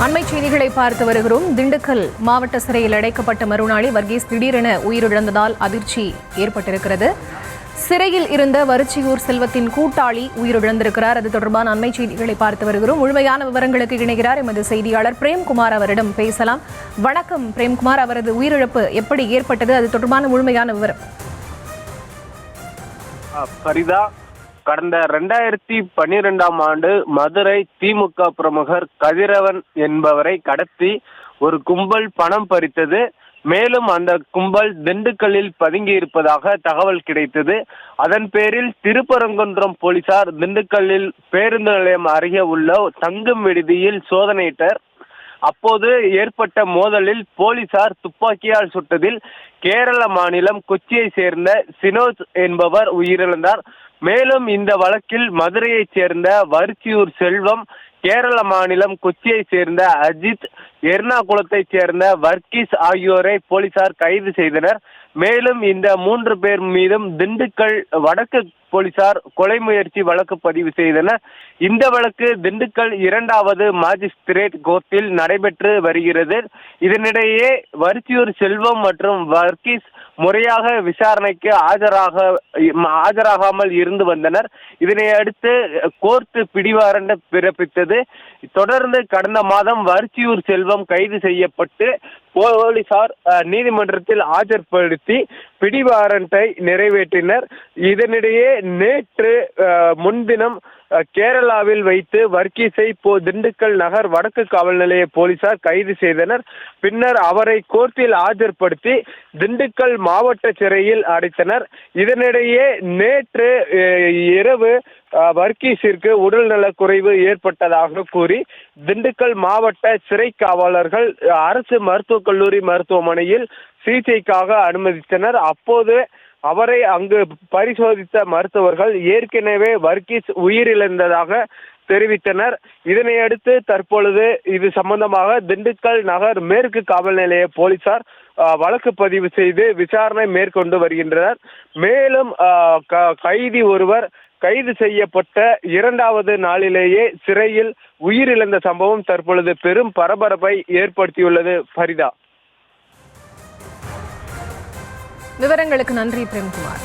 அண்மை செய்திகளை பார்த்து வருகிறோம். திண்டுக்கல் மாவட்ட சிறையில் அடைக்கப்பட்ட மறுநாளே வர்கீஸ் திடீரென உயிரிழந்ததால் அதிர்ச்சி ஏற்பட்டிருக்கிறது. சிறையில் இருந்த வரிச்சியூர் செல்வத்தின் கூட்டாளி உயிரிழந்திருக்கிறார். அது தொடர்பான அண்மை செய்திகளை பார்த்து வருகிறோம். முழுமையான விவரங்களுக்கு இணைகிறார் எமது செய்தியாளர் பிரேம்குமார். அவரிடம் பேசலாம். வணக்கம் பிரேம்குமார். அவரது உயிரிழப்பு எப்படி ஏற்பட்டது? அது தொடர்பான முழுமையான விவரம். பரிதா, கடந்த 2012ஆம் ஆண்டு மதுரை திமுக பிரமுகர் கதிரவன் என்பவரை கடத்தி ஒரு கும்பல் பணம் பறித்தது. மேலும் அந்த கும்பல் திண்டுக்கல்லில் பதுங்கி இருப்பதாக தகவல் கிடைத்தது. அதன் பேரில் திருப்பரங்குன்றம் போலீசார் திண்டுக்கல்லில் பேருந்து நிலையம் அருகே உள்ள தங்கும் விடுதியில் சோதனையிட்டனர். அப்போது ஏற்பட்ட மோதலில் போலீசார் துப்பாக்கியால் சுட்டதில் கேரள மாநிலம் கொச்சியை சேர்ந்த சினோஜ் என்பவர் உயிரிழந்தார். மேலும் இந்த வழக்கில் மதுரையைச் சேர்ந்த வரிச்சியூர் செல்வம், கேரள மாநிலம் கொச்சியை சேர்ந்த அஜித், எர்ணாகுளத்தைச் சேர்ந்த வர்கீஸ் ஆகியோரை போலீசார் கைது செய்தனர். மேலும் இந்த 3 பேர் மீதும் திண்டுக்கல் வடக்கு போலீசார் கொலை முயற்சி வழக்கு பதிவு செய்தனர். இந்த வழக்கு திண்டுக்கல் 2வது மாஜிஸ்திரேட் கோர்ட்டில் நடைபெற்று வருகிறது. இதனிடையே வரிச்சியூர் செல்வம் மற்றும் வர்கீஸ் முறையாக விசாரணைக்கு ஆஜராகாமல் இருந்து வந்தனர். இதனை அடுத்து கோர்ட் பிடிவாரண்ட் பிறப்பித்தது. தொடர்ந்து கடந்த மாதம் வரிச்சியூர் செல்வம் கைது செய்யப்பட்டு போலீசார் நீதிமன்றத்தில் ஆஜர்படுத்தி பிடிவாரண்டை நிறைவேற்றினர். இதனிடையே நேற்று முன்தினம் கேரளாவில் வைத்து வர்கீஸை திண்டுக்கல் நகர் வடக்கு காவல் நிலைய போலீசார் கைது செய்தனர். பின்னர் அவரை கோர்ட்டில் ஆஜர்படுத்தி திண்டுக்கல் மாவட்ட சிறையில் அடைத்தனர். இதனிடையே நேற்று இரவு வர்கீஸிற்கு உடல்நலக் குறைவு ஏற்பட்டதாக கூறி திண்டுக்கல் மாவட்ட சிறை காவலர்கள் அரசு மருத்துவக் கல்லூரி மருத்துவமனையில் சிகிச்சைக்காக அனுமதித்தனர். அப்போது அவரை அங்கு பரிசோதித்த மருத்துவர்கள் ஏற்கனவே வர்கீஸ் உயிரிழந்ததாக தெரிவித்தனர். இதனையடுத்து தற்பொழுது இது சம்பந்தமாக திண்டுக்கல் நகர் மேற்கு காவல் நிலைய போலீசார் வழக்கு பதிவு செய்து விசாரணை மேற்கொண்டு வருகின்றனர். மேலும் கைதி ஒருவர் கைது செய்யப்பட்ட 2வது நாளிலேயே சிறையில் உயிரிழந்த சம்பவம் தற்பொழுது பெரும் பரபரப்பை ஏற்படுத்தியுள்ளது. பரிதா, விவரங்களுக்கு நன்றி பிரேம்குமார்.